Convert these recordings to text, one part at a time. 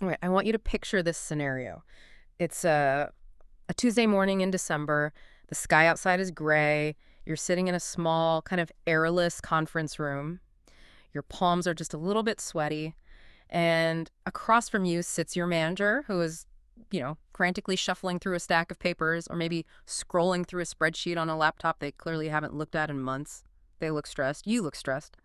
All right, I want you to picture this scenario. It's a Tuesday morning in December. The sky outside is gray. You're sitting in a small, kind of airless conference room. Your palms are just a little bit sweaty. And across from you sits your manager, who is, frantically shuffling through a stack of papers or maybe scrolling through a spreadsheet on a laptop they clearly haven't looked at in months. They look stressed. You look stressed.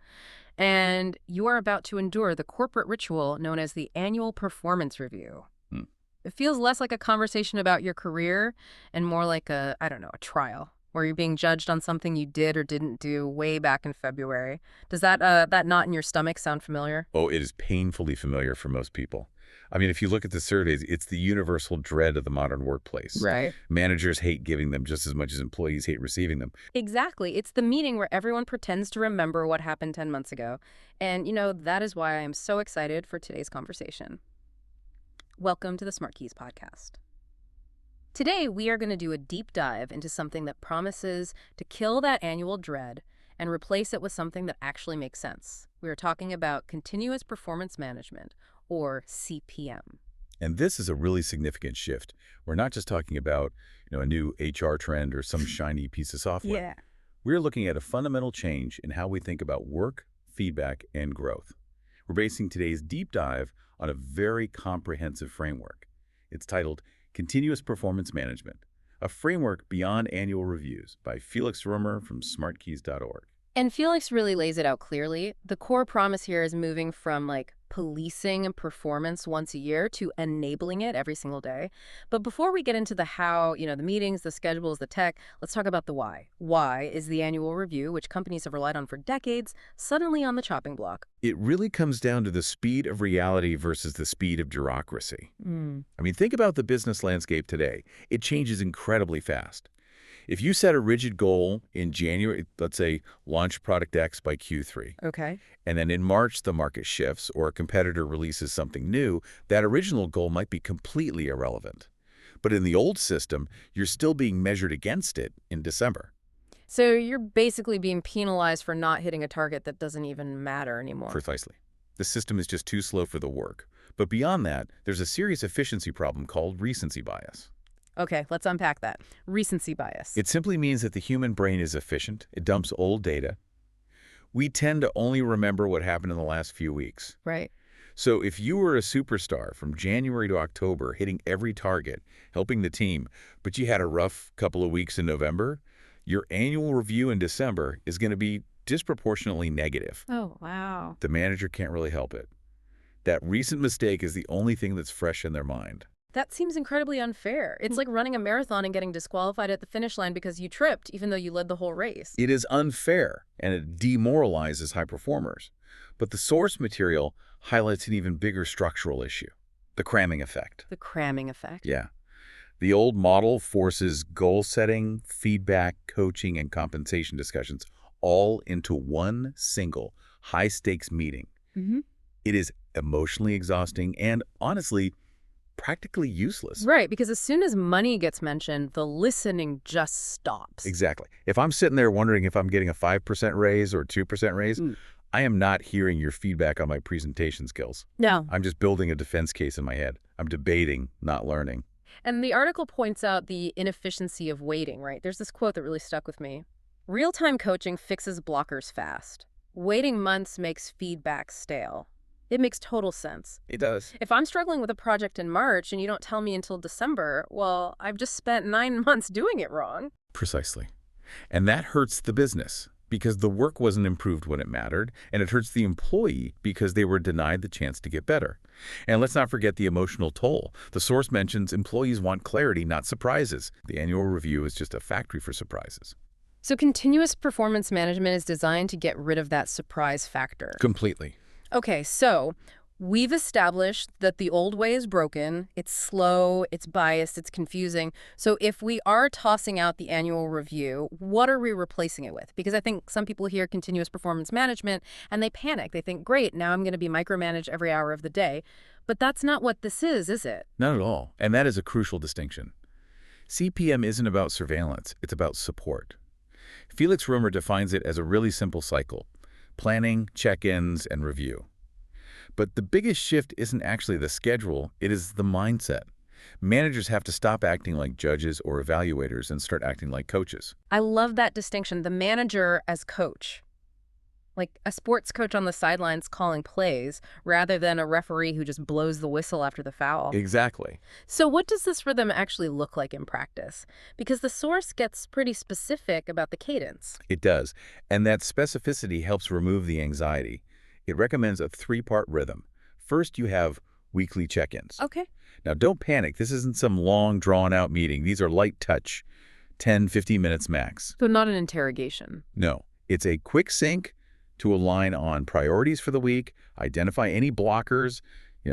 And you are about to endure the corporate ritual known as the annual performance review. Hmm. It feels less like a conversation about your career and more like a trial where you're being judged on something you did or didn't do way back in February. Does that knot in your stomach sound familiar? Oh, it is painfully familiar for most people. I mean, if you look at the surveys, it's the universal dread of the modern workplace. Right. Managers hate giving them just as much as employees hate receiving them. Exactly. It's the meeting where everyone pretends to remember what happened 10 months ago. And, that is why I am so excited for today's conversation. Welcome to the SmartKeys podcast. Today, we are going to do a deep dive into something that promises to kill that annual dread and replace it with something that actually makes sense. We are talking about continuous performance management, or CPM. And this is a really significant shift. We're not just talking about, a new HR trend or some shiny piece of software. Yeah. We're looking at a fundamental change in how we think about work, feedback, and growth. We're basing today's deep dive on a very comprehensive framework. It's titled Continuous Performance Management, a framework beyond annual reviews by Felix Römer from SmartKeys.org. And Felix really lays it out clearly. The core promise here is moving from policing performance once a year to enabling it every single day. But before we get into the how, the meetings, the schedules, the tech, let's talk about the why. Why is the annual review, which companies have relied on for decades, suddenly on the chopping block? It really comes down to the speed of reality versus the speed of bureaucracy. I mean, think about the business landscape today. It changes incredibly fast. If you set a rigid goal in January, let's say launch product X by Q3, Okay. and then in March the market shifts or a competitor releases something new, that original goal might be completely irrelevant. But in the old system, you're still being measured against it in December. So you're basically being penalized for not hitting a target that doesn't even matter anymore. Precisely. The system is just too slow for the work. But beyond that, there's a serious efficiency problem called recency bias. Okay, let's unpack that. Recency bias. It simply means that the human brain is efficient. It dumps old data. We tend to only remember what happened in the last few weeks. Right. So if you were a superstar from January to October, hitting every target, helping the team, but you had a rough couple of weeks in November, your annual review in December is going to be disproportionately negative. Oh, wow. The manager can't really help it. That recent mistake is the only thing that's fresh in their mind. That seems incredibly unfair. It's like running a marathon and getting disqualified at the finish line because you tripped, even though you led the whole race. It is unfair, and it demoralizes high performers. But the source material highlights an even bigger structural issue, the cramming effect. The cramming effect. Yeah. The old model forces goal setting, feedback, coaching, and compensation discussions all into one single high-stakes meeting. Mm-hmm. It is emotionally exhausting and, honestly, practically useless. Right, because as soon as money gets mentioned, the listening just stops. Exactly. If I'm sitting there wondering if I'm getting a 5% raise or 2% raise, I am not hearing your feedback on my presentation skills. No. I'm just building a defense case in my head. I'm debating, not learning. And the article points out the inefficiency of waiting, right? There's this quote that really stuck with me. Real-time coaching fixes blockers fast. Waiting months makes feedback stale. It makes total sense. It does. If I'm struggling with a project in March and you don't tell me until December, well, I've just spent 9 months doing it wrong. Precisely. And that hurts the business because the work wasn't improved when it mattered, and it hurts the employee because they were denied the chance to get better. And let's not forget the emotional toll. The source mentions employees want clarity, not surprises. The annual review is just a factory for surprises. So continuous performance management is designed to get rid of that surprise factor. Completely. Okay, so we've established that the old way is broken, it's slow, it's biased, it's confusing. So if we are tossing out the annual review, what are we replacing it with? Because I think some people hear continuous performance management and they panic. They think, great, now I'm going to be micromanaged every hour of the day. But that's not what this is it? Not at all. And that is a crucial distinction. CPM isn't about surveillance, it's about support. Felix Römer defines it as a really simple cycle: planning, check-ins, and review. But the biggest shift isn't actually the schedule, it is the mindset. Managers have to stop acting like judges or evaluators and start acting like coaches. I love that distinction, the manager as coach. Like a sports coach on the sidelines calling plays rather than a referee who just blows the whistle after the foul. Exactly. So what does this rhythm actually look like in practice? Because the source gets pretty specific about the cadence. It does. And that specificity helps remove the anxiety. It recommends a three-part rhythm. First, you have weekly check-ins. Okay. Now, don't panic. This isn't some long, drawn-out meeting. These are light touch, 10, 15 minutes max. So not an interrogation. No, it's a quick sync to align on priorities for the week, identify any blockers,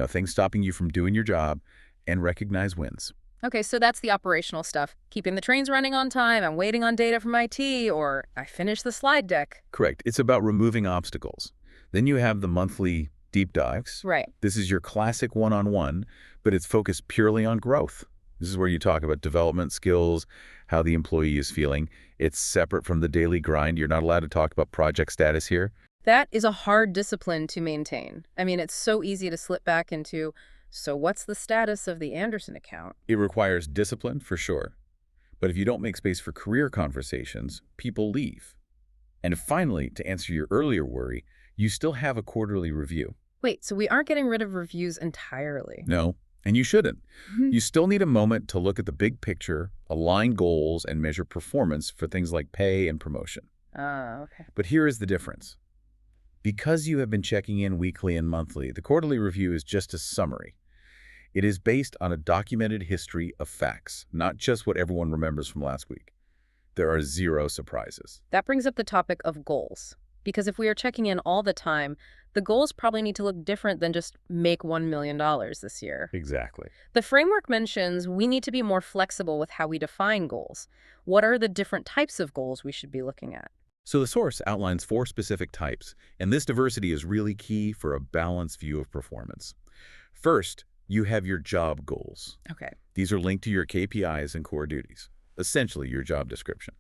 things stopping you from doing your job, and recognize wins. Okay, so that's the operational stuff. Keeping the trains running on time, I'm waiting on data from IT, or I finished the slide deck. Correct. It's about removing obstacles. Then you have the monthly deep dives. Right. This is your classic one-on-one, but it's focused purely on growth. This is where you talk about development skills, how the employee is feeling. It's separate from the daily grind. You're not allowed to talk about project status here. That is a hard discipline to maintain. I mean, it's so easy to slip back into, so what's the status of the Anderson account? It requires discipline, for sure. But if you don't make space for career conversations, people leave. And finally, to answer your earlier worry, you still have a quarterly review. Wait, so we aren't getting rid of reviews entirely? No, and you shouldn't. You still need a moment to look at the big picture, align goals, and measure performance for things like pay and promotion. Okay. But here is the difference. Because you have been checking in weekly and monthly, the quarterly review is just a summary. It is based on a documented history of facts, not just what everyone remembers from last week. There are zero surprises. That brings up the topic of goals. Because if we are checking in all the time, the goals probably need to look different than just make $1 million this year. Exactly. The framework mentions we need to be more flexible with how we define goals. What are the different types of goals we should be looking at? So the source outlines 4 specific types, and this diversity is really key for a balanced view of performance. First, you have your job goals. Okay. These are linked to your KPIs and core duties, essentially your job description.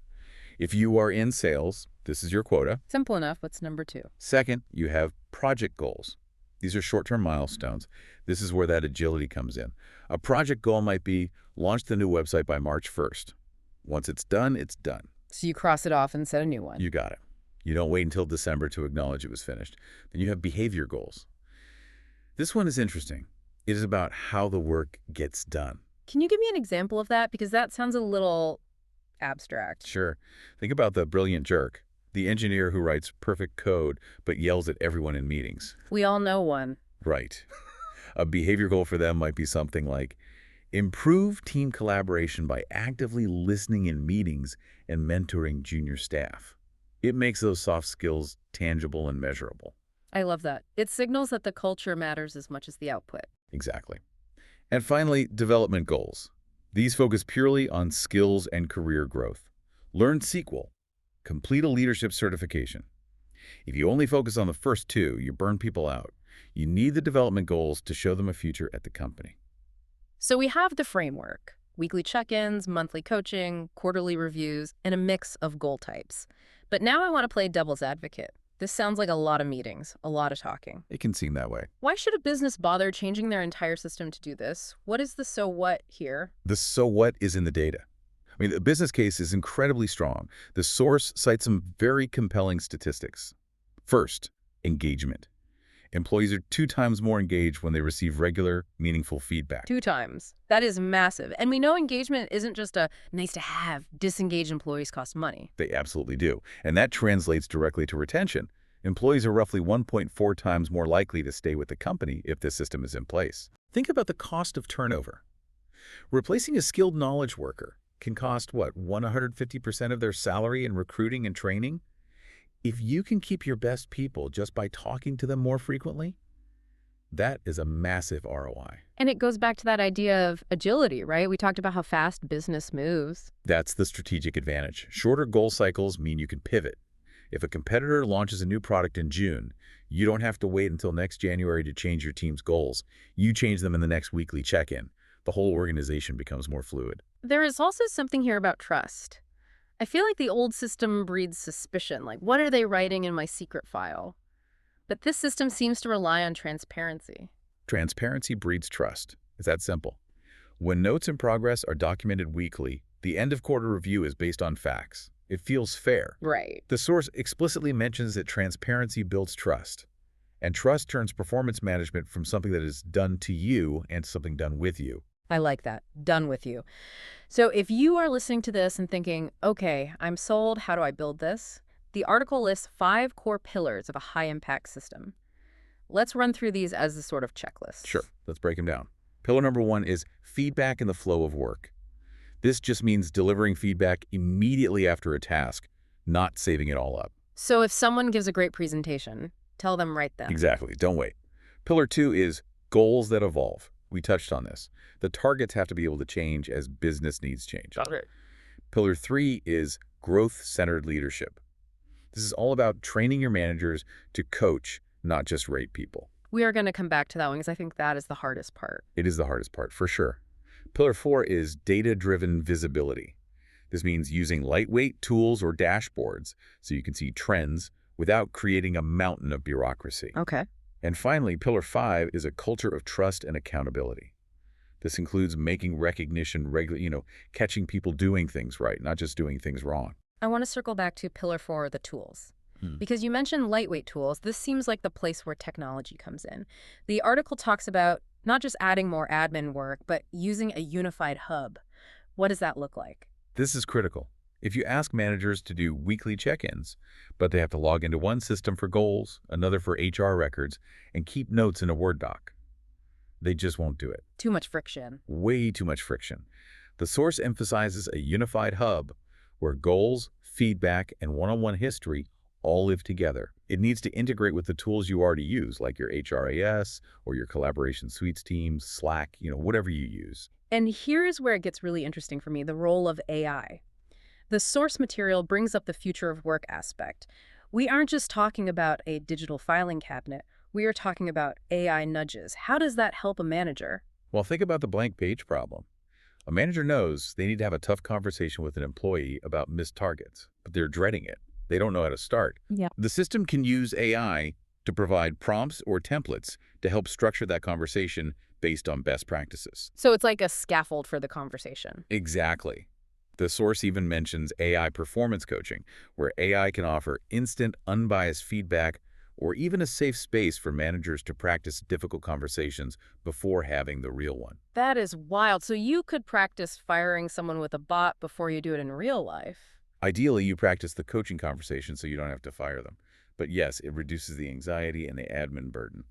If you are in sales, this is your quota. Simple enough. What's number 2? Second, you have project goals. These are short-term milestones. This is where that agility comes in. A project goal might be launch the new website by March 1st. Once it's done, it's done. So you cross it off and set a new one. You got it. You don't wait until December to acknowledge it was finished. Then you have behavior goals. This one is interesting. It is about how the work gets done. Can you give me an example of that? Because that sounds a little abstract. Sure. Think about the brilliant jerk, the engineer who writes perfect code but yells at everyone in meetings. We all know one. Right. A behavior goal for them might be something like improve team collaboration by actively listening in meetings and mentoring junior staff. It makes those soft skills tangible and measurable. I love that. It signals that the culture matters as much as the output. Exactly. And finally, development goals. These focus purely on skills and career growth. Learn SQL. Complete a leadership certification. If you only focus on the first 2, you burn people out. You need the development goals to show them a future at the company. So we have the framework, weekly check-ins, monthly coaching, quarterly reviews, and a mix of goal types. But now I want to play devil's advocate. This sounds like a lot of meetings, a lot of talking. It can seem that way. Why should a business bother changing their entire system to do this? What is the so what here? The so what is in the data. I mean, the business case is incredibly strong. The source cites some very compelling statistics. First, engagement. Employees are 2 times more engaged when they receive regular, meaningful feedback. 2 times. That is massive. And we know engagement isn't just a nice to have. Disengaged employees cost money. They absolutely do. And that translates directly to retention. Employees are roughly 1.4 times more likely to stay with the company if this system is in place. Think about the cost of turnover. Replacing a skilled knowledge worker can cost, 150% of their salary in recruiting and training? If you can keep your best people just by talking to them more frequently, that is a massive ROI. And it goes back to that idea of agility, right? We talked about how fast business moves. That's the strategic advantage. Shorter goal cycles mean you can pivot. If a competitor launches a new product in June, you don't have to wait until next January to change your team's goals. You change them in the next weekly check-in. The whole organization becomes more fluid. There is also something here about trust. I feel like the old system breeds suspicion. Like, what are they writing in my secret file? But this system seems to rely on transparency. Transparency breeds trust. It's that simple. When notes in progress are documented weekly, the end-of-quarter review is based on facts. It feels fair. Right. The source explicitly mentions that transparency builds trust, and trust turns performance management from something that is done to you and something done with you. I like that. Done with you. So if you are listening to this and thinking, okay, I'm sold, how do I build this? The article lists 5 core pillars of a high-impact system. Let's run through these as a sort of checklist. Sure, let's break them down. Pillar number 1 is feedback in the flow of work. This just means delivering feedback immediately after a task, not saving it all up. So if someone gives a great presentation, tell them right then. Exactly, don't wait. Pillar 2 is goals that evolve. We touched on this. The targets have to be able to change as business needs change. Okay. Pillar 3 is growth-centered leadership. This is all about training your managers to coach, not just rate people. We are going to come back to that one because I think that is the hardest part. It is the hardest part, for sure. Pillar 4 is data-driven visibility. This means using lightweight tools or dashboards so you can see trends without creating a mountain of bureaucracy. Okay. And finally, Pillar 5 is a culture of trust and accountability. This includes making recognition regular, catching people doing things right, not just doing things wrong. I want to circle back to Pillar 4, the tools. Because you mentioned lightweight tools, this seems like the place where technology comes in. The article talks about not just adding more admin work, but using a unified hub. What does that look like? This is critical. If you ask managers to do weekly check-ins, but they have to log into one system for goals, another for HR records, and keep notes in a Word doc, they just won't do it. Too much friction. Way too much friction. The source emphasizes a unified hub where goals, feedback, and one-on-one history all live together. It needs to integrate with the tools you already use, like your HRAS or your collaboration suites teams, Slack, whatever you use. And here's where it gets really interesting for me, the role of AI. The source material brings up the future of work aspect. We aren't just talking about a digital filing cabinet. We are talking about AI nudges. How does that help a manager? Well, think about the blank page problem. A manager knows they need to have a tough conversation with an employee about missed targets, but they're dreading it. They don't know how to start. Yeah. The system can use AI to provide prompts or templates to help structure that conversation based on best practices. So it's like a scaffold for the conversation. Exactly. The source even mentions AI performance coaching, where AI can offer instant, unbiased feedback or even a safe space for managers to practice difficult conversations before having the real one. That is wild. So you could practice firing someone with a bot before you do it in real life. Ideally, you practice the coaching conversation so you don't have to fire them. But yes, it reduces the anxiety and the admin burden.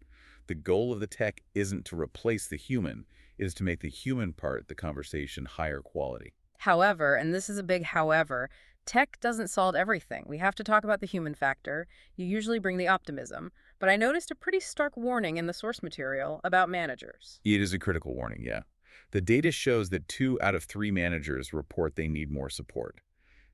The goal of the tech isn't to replace the human, it is to make the human part of the conversation higher quality. However, and this is a big however, tech doesn't solve everything. We have to talk about the human factor. You usually bring the optimism. But I noticed a pretty stark warning in the source material about managers. It is a critical warning, yeah. The data shows that 2 out of 3 managers report they need more support.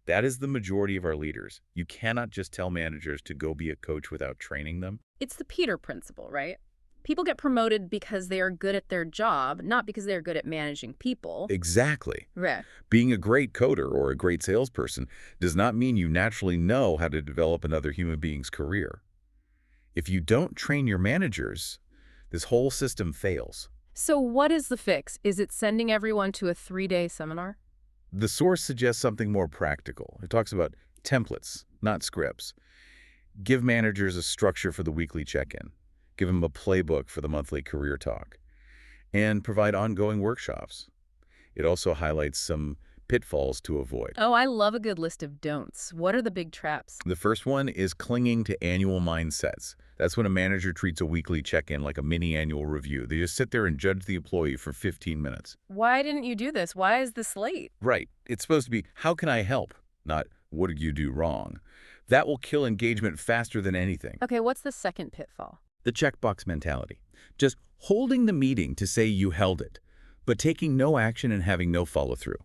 That is the majority of our leaders. You cannot just tell managers to go be a coach without training them. It's the Peter principle, right? People get promoted because they are good at their job, not because they're good at managing people. Exactly. Right. Being a great coder or a great salesperson does not mean you naturally know how to develop another human being's career. If you don't train your managers, this whole system fails. So what is the fix? Is it sending everyone to a 3-day seminar? The source suggests something more practical. It talks about templates, not scripts. Give managers a structure for the weekly check-in. Give them a playbook for the monthly career talk. And provide ongoing workshops. It also highlights some pitfalls to avoid. Oh, I love a good list of don'ts. What are the big traps? The first one is clinging to annual mindsets. That's when a manager treats a weekly check-in like a mini annual review. They just sit there and judge the employee for 15 minutes. Why didn't you do this? Why is this late? Right. It's supposed to be, how can I help? Not, what did you do wrong? That will kill engagement faster than anything. Okay, what's the second pitfall? The checkbox mentality. Just holding the meeting to say you held it, but taking no action and having no follow-through.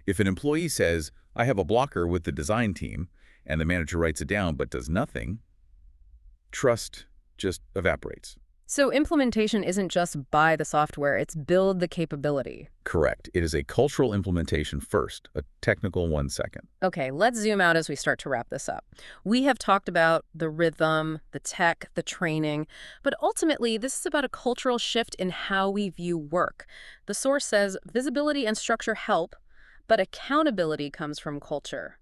If an employee says, I have a blocker with the design team, and the manager writes it down but does nothing, trust just evaporates. So implementation isn't just buy the software, it's build the capability. Correct. It is a cultural implementation first, a technical one second. Okay, let's zoom out as we start to wrap this up. We have talked about the rhythm, the tech, the training, but ultimately this is about a cultural shift in how we view work. The source says visibility and structure help, but accountability comes from culture.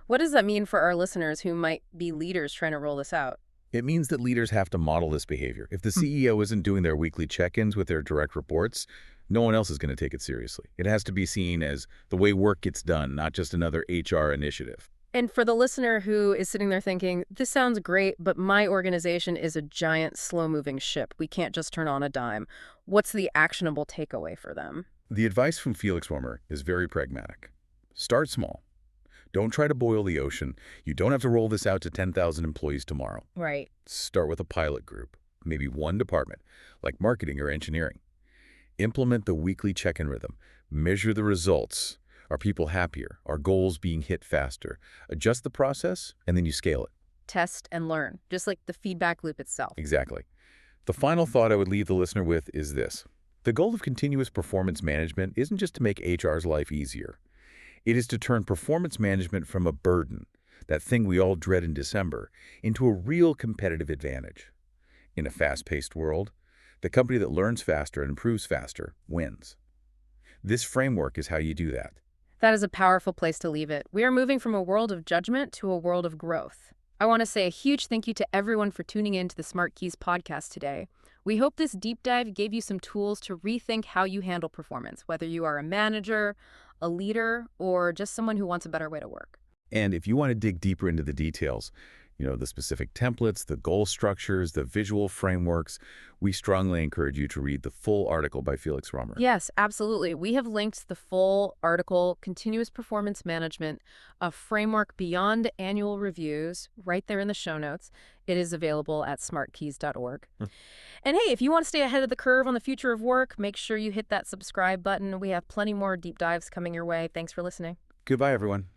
What does that mean for our listeners who might be leaders trying to roll this out? It means that leaders have to model this behavior. If the CEO isn't doing their weekly check-ins with their direct reports, no one else is going to take it seriously. It has to be seen as the way work gets done, not just another HR initiative. And for the listener who is sitting there thinking, this sounds great, but my organization is a giant, slow-moving ship. We can't just turn on a dime. What's the actionable takeaway for them? The advice from Felix Römer is very pragmatic. Start small. Don't try to boil the ocean. You don't have to roll this out to 10,000 employees tomorrow. Right. Start with a pilot group, maybe one department, like marketing or engineering. Implement the weekly check-in rhythm. Measure the results. Are people happier? Are goals being hit faster? Adjust the process, and then you scale it. Test and learn, just like the feedback loop itself. Exactly. The final thought I would leave the listener with is this. The goal of continuous performance management isn't just to make HR's life easier. It is to turn performance management from a burden, that thing we all dread in December, into a real competitive advantage. In a fast-paced world, the company that learns faster and improves faster wins. This framework is how you do that. That is a powerful place to leave it. We are moving from a world of judgment to a world of growth. I want to say a huge thank you to everyone for tuning in to the SmartKeys podcast today. We hope this deep dive gave you some tools to rethink how you handle performance, whether you are a manager, a leader, or just someone who wants a better way to work. And if you want to dig deeper into the details, the specific templates, the goal structures, the visual frameworks, we strongly encourage you to read the full article by Felix Römer. Yes, absolutely. We have linked the full article, Continuous Performance Management, a framework beyond annual reviews, right there in the show notes. It is available at smartkeys.org. And hey, if you want to stay ahead of the curve on the future of work, make sure you hit that subscribe button. We have plenty more deep dives coming your way. Thanks for listening. Goodbye, everyone.